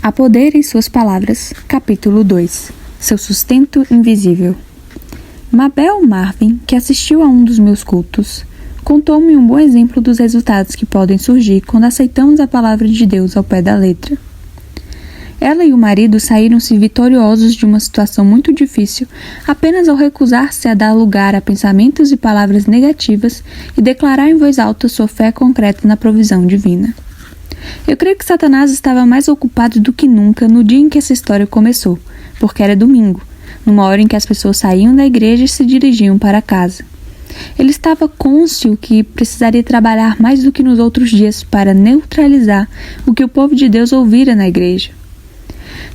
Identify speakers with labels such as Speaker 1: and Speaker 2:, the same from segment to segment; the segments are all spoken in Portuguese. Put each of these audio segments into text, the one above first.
Speaker 1: Há poder em suas palavras, capítulo 2. Seu sustento invisível. Mabel Marvin, que assistiu a um dos meus cultos, contou-me um bom exemplo dos resultados que podem surgir quando aceitamos a palavra de Deus ao pé da letra. Ela e o marido saíram-se vitoriosos de uma situação muito difícil apenas ao recusar-se a dar lugar a pensamentos e palavras negativas e declarar em voz alta sua fé concreta na provisão divina. Eu creio que Satanás estava mais ocupado do que nunca no dia em que essa história começou, porque era domingo, numa hora em que as pessoas saíam da igreja e se dirigiam para casa. Ele estava cônscio que precisaria trabalhar mais do que nos outros dias para neutralizar o que o povo de Deus ouvira na igreja.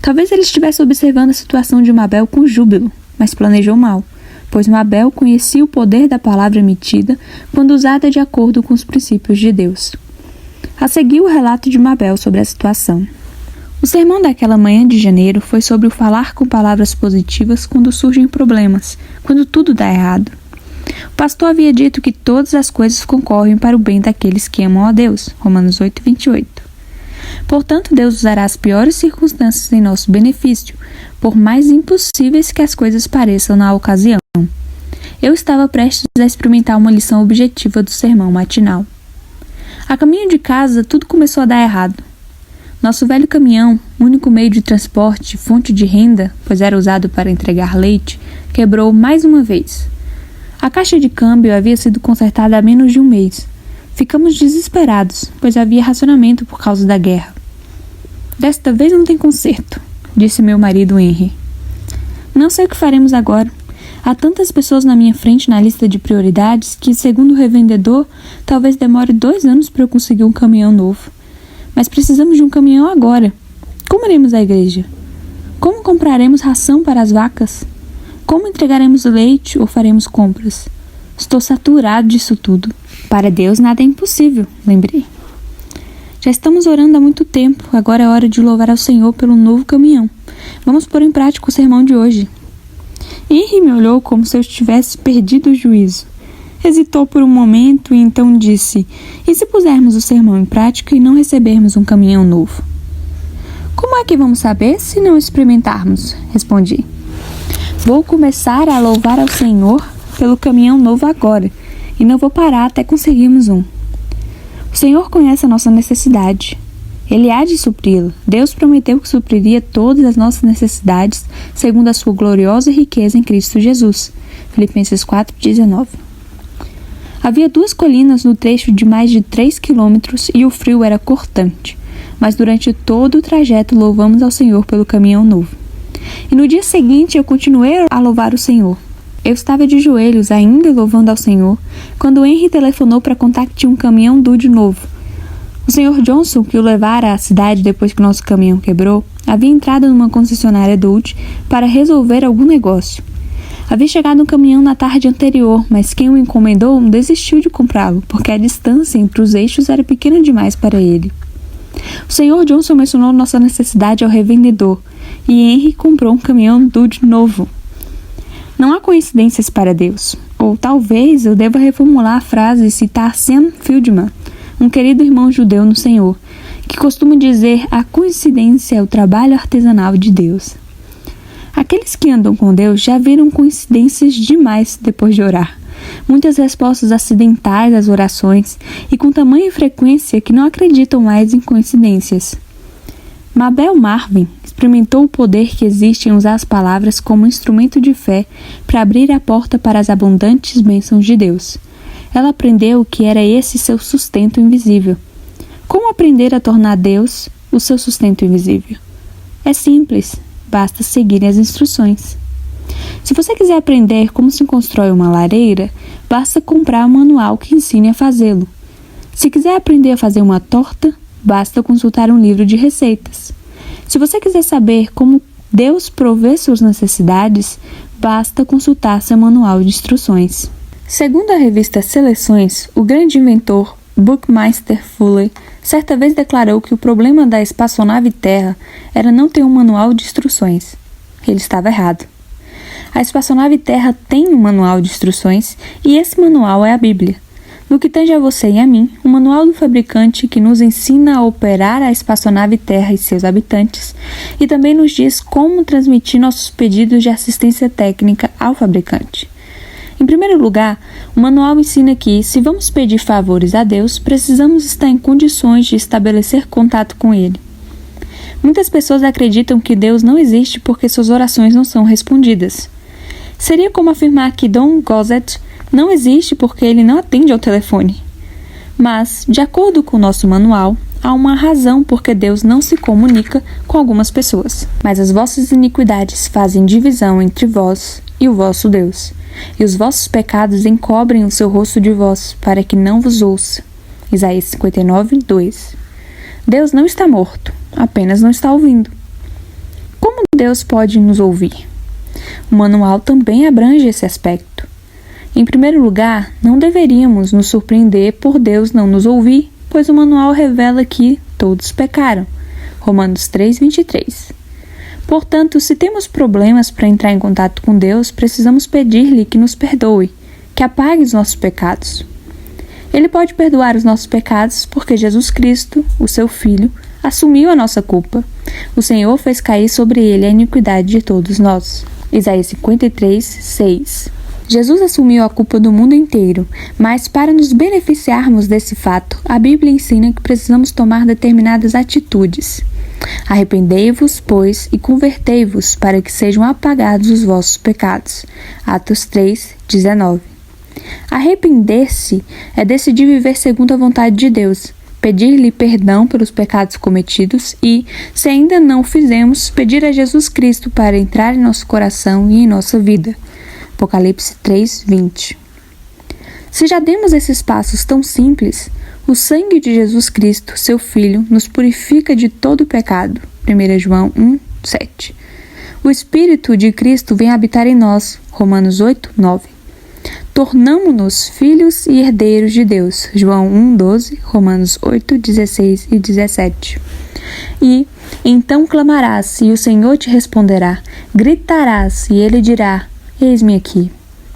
Speaker 1: Talvez ele estivesse observando a situação de Mabel com júbilo, mas planejou mal, pois Mabel conhecia o poder da palavra emitida quando usada de acordo com os princípios de Deus. A seguir o relato de Mabel sobre a situação. O sermão daquela manhã de janeiro foi sobre o falar com palavras positivas quando surgem problemas, quando tudo dá errado. O pastor havia dito que todas as coisas concorrem para o bem daqueles que amam a Deus, Romanos 8:28. Portanto, Deus usará as piores circunstâncias em nosso benefício, por mais impossíveis que as coisas pareçam na ocasião. Eu estava prestes a experimentar uma lição objetiva do sermão matinal. A caminho de casa, tudo começou a dar errado. Nosso velho caminhão, único meio de transporte e fonte de renda, pois era usado para entregar leite, quebrou mais uma vez. A caixa de câmbio havia sido consertada há menos de um mês. Ficamos desesperados, pois havia racionamento por causa da guerra. Desta vez não tem conserto, disse meu marido Henry. Não sei o que faremos agora. Há tantas pessoas na minha frente na lista de prioridades que, segundo o revendedor, talvez demore 2 anos para eu conseguir um caminhão novo. Mas precisamos de um caminhão agora. Como iremos à igreja? Como compraremos ração para as vacas? Como entregaremos leite ou faremos compras? Estou saturado disso tudo. Para Deus nada é impossível, lembrei. Já estamos orando há muito tempo, agora é hora de louvar ao Senhor pelo novo caminhão. Vamos pôr em prática o sermão de hoje. Henry me olhou como se eu tivesse perdido o juízo. Hesitou por um momento e então disse: e se pusermos o sermão em prática e não recebermos um caminhão novo? Como é que vamos saber se não experimentarmos? Respondi. Vou começar a louvar ao Senhor pelo caminhão novo agora, e não vou parar até conseguirmos um. O Senhor conhece a nossa necessidade. Ele há de supri-la. Deus prometeu que supriria todas as nossas necessidades, segundo a sua gloriosa riqueza em Cristo Jesus. Filipenses 4:19. Havia 2 colinas no trecho de mais de 3 quilômetros e o frio era cortante. Mas durante todo o trajeto louvamos ao Senhor pelo caminhão novo. E no dia seguinte eu continuei a louvar o Senhor. Eu estava de joelhos ainda louvando ao Senhor, quando Henry telefonou para contar que tinha um caminhão Dodge novo. O Sr. Johnson, que o levara à cidade depois que nosso caminhão quebrou, havia entrado numa concessionária Dodge para resolver algum negócio. Havia chegado um caminhão na tarde anterior, mas quem o encomendou desistiu de comprá-lo, porque a distância entre os eixos era pequena demais para ele. O Sr. Johnson mencionou nossa necessidade ao revendedor, e Henry comprou um caminhão Dodge novo. Não há coincidências para Deus. Ou talvez eu deva reformular a frase e citar Sam Fieldman, um querido irmão judeu no Senhor, que costuma dizer: a coincidência é o trabalho artesanal de Deus. Aqueles que andam com Deus já viram coincidências demais depois de orar. Muitas respostas acidentais às orações e com tamanha frequência que não acreditam mais em coincidências. Mabel Marvin experimentou o poder que existe em usar as palavras como instrumento de fé para abrir a porta para as abundantes bênçãos de Deus. Ela aprendeu que era esse seu sustento invisível. Como aprender a tornar Deus o seu sustento invisível? É simples, basta seguir as instruções. Se você quiser aprender como se constrói uma lareira, basta comprar um manual que ensine a fazê-lo. Se quiser aprender a fazer uma torta, basta consultar um livro de receitas. Se você quiser saber como Deus provê suas necessidades, basta consultar seu manual de instruções. Segundo a revista Seleções, o grande inventor Buckminster Fuller certa vez declarou que o problema da espaçonave Terra era não ter um manual de instruções. Ele estava errado. A espaçonave Terra tem um manual de instruções e esse manual é a Bíblia. No que tange a você e a mim, o manual do fabricante que nos ensina a operar a espaçonave Terra e seus habitantes, e também nos diz como transmitir nossos pedidos de assistência técnica ao fabricante. Em primeiro lugar, o manual ensina que, se vamos pedir favores a Deus, precisamos estar em condições de estabelecer contato com Ele. Muitas pessoas acreditam que Deus não existe porque suas orações não são respondidas. Seria como afirmar que Don Gossett não existe porque ele não atende ao telefone. Mas, de acordo com o nosso manual, há uma razão porque Deus não se comunica com algumas pessoas. Mas as vossas iniquidades fazem divisão entre vós e o vosso Deus, e os vossos pecados encobrem o seu rosto de vós, para que não vos ouça. Isaías 59, 2. Deus não está morto, apenas não está ouvindo. Como Deus pode nos ouvir? O manual também abrange esse aspecto. Em primeiro lugar, não deveríamos nos surpreender por Deus não nos ouvir, pois o manual revela que todos pecaram. Romanos 3, 23. Portanto, se temos problemas para entrar em contato com Deus, precisamos pedir-lhe que nos perdoe, que apague os nossos pecados. Ele pode perdoar os nossos pecados porque Jesus Cristo, o seu Filho, assumiu a nossa culpa. O Senhor fez cair sobre ele a iniquidade de todos nós. Isaías 53, 6. Jesus assumiu a culpa do mundo inteiro, mas para nos beneficiarmos desse fato, a Bíblia ensina que precisamos tomar determinadas atitudes. Arrependei-vos, pois, e convertei-vos, para que sejam apagados os vossos pecados. Atos 3, 19. Arrepender-se é decidir viver segundo a vontade de Deus, pedir-lhe perdão pelos pecados cometidos e, se ainda não o fizemos, pedir a Jesus Cristo para entrar em nosso coração e em nossa vida. Apocalipse 3, 20. Se já demos esses passos tão simples, o sangue de Jesus Cristo, seu Filho, nos purifica de todo o pecado. 1 João 1, 7. O Espírito de Cristo vem habitar em nós. Romanos 8, 9. Tornamo-nos filhos e herdeiros de Deus. João 1, 12, Romanos 8, 16 e 17. E então clamarás, e o Senhor te responderá. Gritarás, e ele dirá: Eis-me aqui.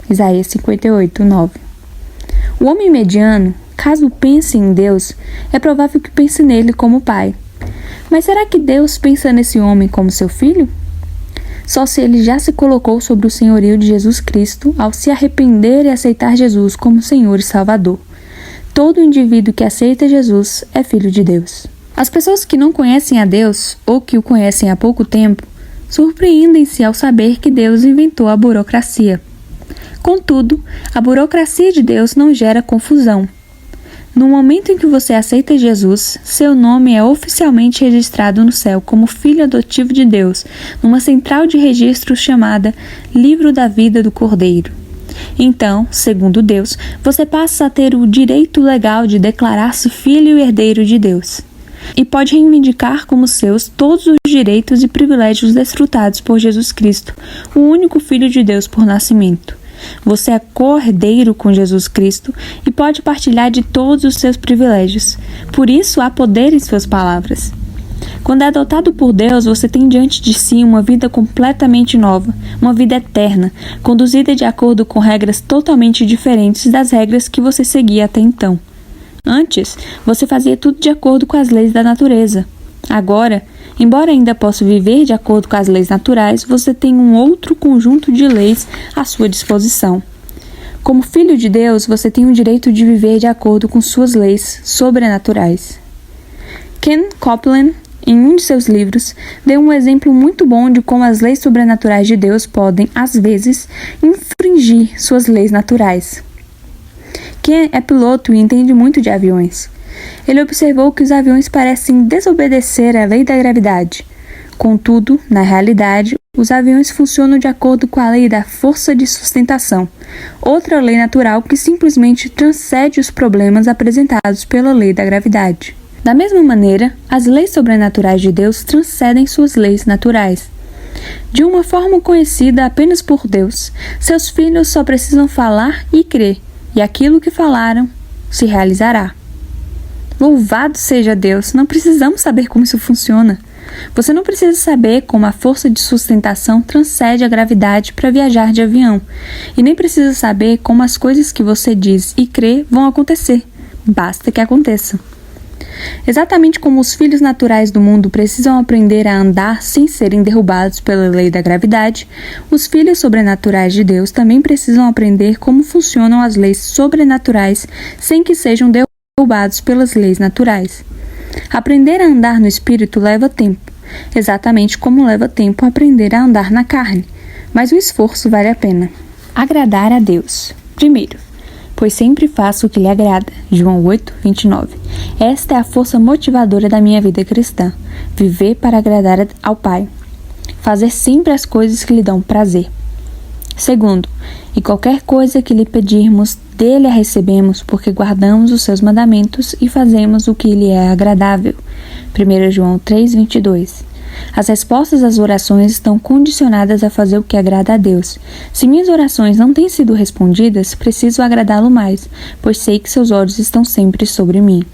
Speaker 1: Isaías 58, 9. O homem mediano, caso pense em Deus, é provável que pense nele como pai. Mas será que Deus pensa nesse homem como seu filho? Só se ele já se colocou sobre o senhorio de Jesus Cristo ao se arrepender e aceitar Jesus como Senhor e Salvador. Todo indivíduo que aceita Jesus é filho de Deus. As pessoas que não conhecem a Deus, ou que o conhecem há pouco tempo, surpreendem-se ao saber que Deus inventou a burocracia. Contudo, a burocracia de Deus não gera confusão. No momento em que você aceita Jesus, seu nome é oficialmente registrado no céu como filho adotivo de Deus, numa central de registros chamada Livro da Vida do Cordeiro. Então, segundo Deus, você passa a ter o direito legal de declarar-se filho e herdeiro de Deus. E pode reivindicar como seus todos os direitos e privilégios desfrutados por Jesus Cristo, o único Filho de Deus por nascimento. Você é co-herdeiro com Jesus Cristo e pode partilhar de todos os seus privilégios. Por isso, há poder em suas palavras. Quando é adotado por Deus, você tem diante de si uma vida completamente nova, uma vida eterna, conduzida de acordo com regras totalmente diferentes das regras que você seguia até então. Antes, você fazia tudo de acordo com as leis da natureza. Agora, embora ainda possa viver de acordo com as leis naturais, você tem um outro conjunto de leis à sua disposição. Como filho de Deus, você tem o direito de viver de acordo com suas leis sobrenaturais. Ken Copeland, em um de seus livros, deu um exemplo muito bom de como as leis sobrenaturais de Deus podem, às vezes, infringir suas leis naturais. Ken é piloto e entende muito de aviões. Ele observou que os aviões parecem desobedecer à lei da gravidade. Contudo, na realidade, os aviões funcionam de acordo com a lei da força de sustentação, outra lei natural que simplesmente transcende os problemas apresentados pela lei da gravidade. Da mesma maneira, as leis sobrenaturais de Deus transcendem suas leis naturais. De uma forma conhecida apenas por Deus, seus filhos só precisam falar e crer, e aquilo que falaram se realizará. Louvado seja Deus, não precisamos saber como isso funciona. Você não precisa saber como a força de sustentação transcende a gravidade para viajar de avião, e nem precisa saber como as coisas que você diz e crê vão acontecer. Basta que aconteçam. Exatamente como os filhos naturais do mundo precisam aprender a andar sem serem derrubados pela lei da gravidade, os filhos sobrenaturais de Deus também precisam aprender como funcionam as leis sobrenaturais sem que sejam derrubados pelas leis naturais. Aprender a andar no Espírito leva tempo, exatamente como leva tempo aprender a andar na carne, mas o esforço vale a pena. Agradar a Deus. Primeiro, pois sempre faço o que lhe agrada. João 8, 29. Esta é a força motivadora da minha vida cristã. Viver para agradar ao Pai. Fazer sempre as coisas que lhe dão prazer. Segundo, e qualquer coisa que lhe pedirmos, dele a recebemos, porque guardamos os seus mandamentos e fazemos o que lhe é agradável. 1 João 3, 22. As respostas às orações estão condicionadas a fazer o que agrada a Deus. Se minhas orações não têm sido respondidas, preciso agradá-lo mais, pois sei que seus olhos estão sempre sobre mim.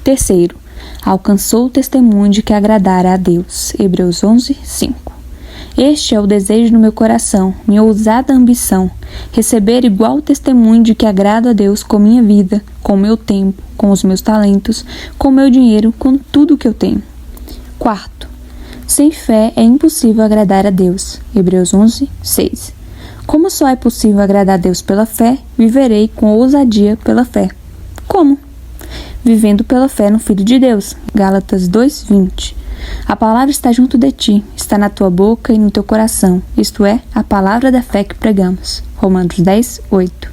Speaker 1: Terceiro, alcançou o testemunho de que agradara a Deus. Hebreus 11, 5. Este é o desejo no meu coração, minha ousada ambição, receber igual testemunho de que agrado a Deus com minha vida, com meu tempo, com os meus talentos, com meu dinheiro, com tudo o que eu tenho. Quarto, sem fé é impossível agradar a Deus. Hebreus 11, 6. Como só é possível agradar a Deus pela fé, viverei com ousadia pela fé. Como? Vivendo pela fé no Filho de Deus. Gálatas 2, 20. A palavra está junto de ti, está na tua boca e no teu coração, isto é, a palavra da fé que pregamos. Romanos 10, 8.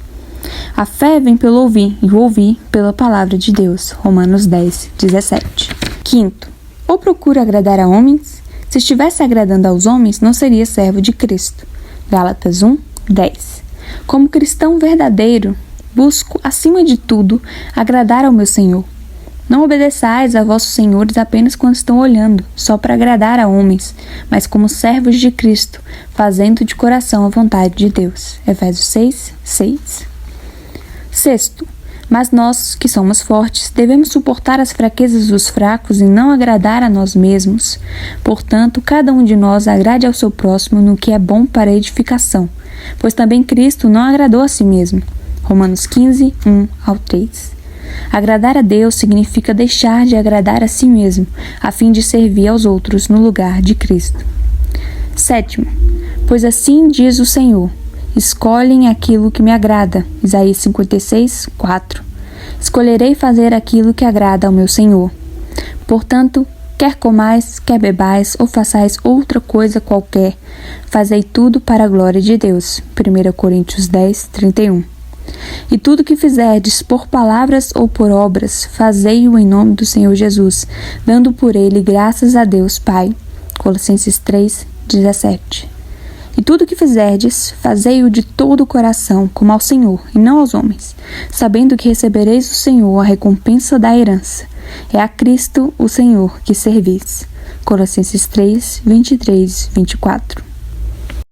Speaker 1: A fé vem pelo ouvir, e o ouvir pela palavra de Deus. Romanos 10, 17. Quinto, ou procura agradar a homens? Se estivesse agradando aos homens, não seria servo de Cristo. Gálatas 1, 10. Como cristão verdadeiro, busco, acima de tudo, agradar ao meu Senhor. Não obedeçais a vossos senhores apenas quando estão olhando, só para agradar a homens, mas como servos de Cristo, fazendo de coração a vontade de Deus. Efésios 6, 6. Sexto, mas nós, que somos fortes, devemos suportar as fraquezas dos fracos e não agradar a nós mesmos. Portanto, cada um de nós agrade ao seu próximo no que é bom para a edificação, pois também Cristo não agradou a si mesmo. Romanos 15, 1 ao 3. Agradar a Deus significa deixar de agradar a si mesmo, a fim de servir aos outros no lugar de Cristo. Sétimo, pois assim diz o Senhor, escolhem aquilo que me agrada. Isaías 56, 4. Escolherei fazer aquilo que agrada ao meu Senhor. Portanto, quer comais, quer bebais, ou façais outra coisa qualquer, fazei tudo para a glória de Deus. 1 Coríntios 10, 31. E tudo que fizerdes, por palavras ou por obras, fazei-o em nome do Senhor Jesus, dando por ele graças a Deus Pai. Colossenses 3, 17. E tudo que fizerdes, fazei-o de todo o coração, como ao Senhor, e não aos homens, sabendo que recebereis do Senhor a recompensa da herança. É a Cristo, o Senhor, que servis. Colossenses 3, 23, 24.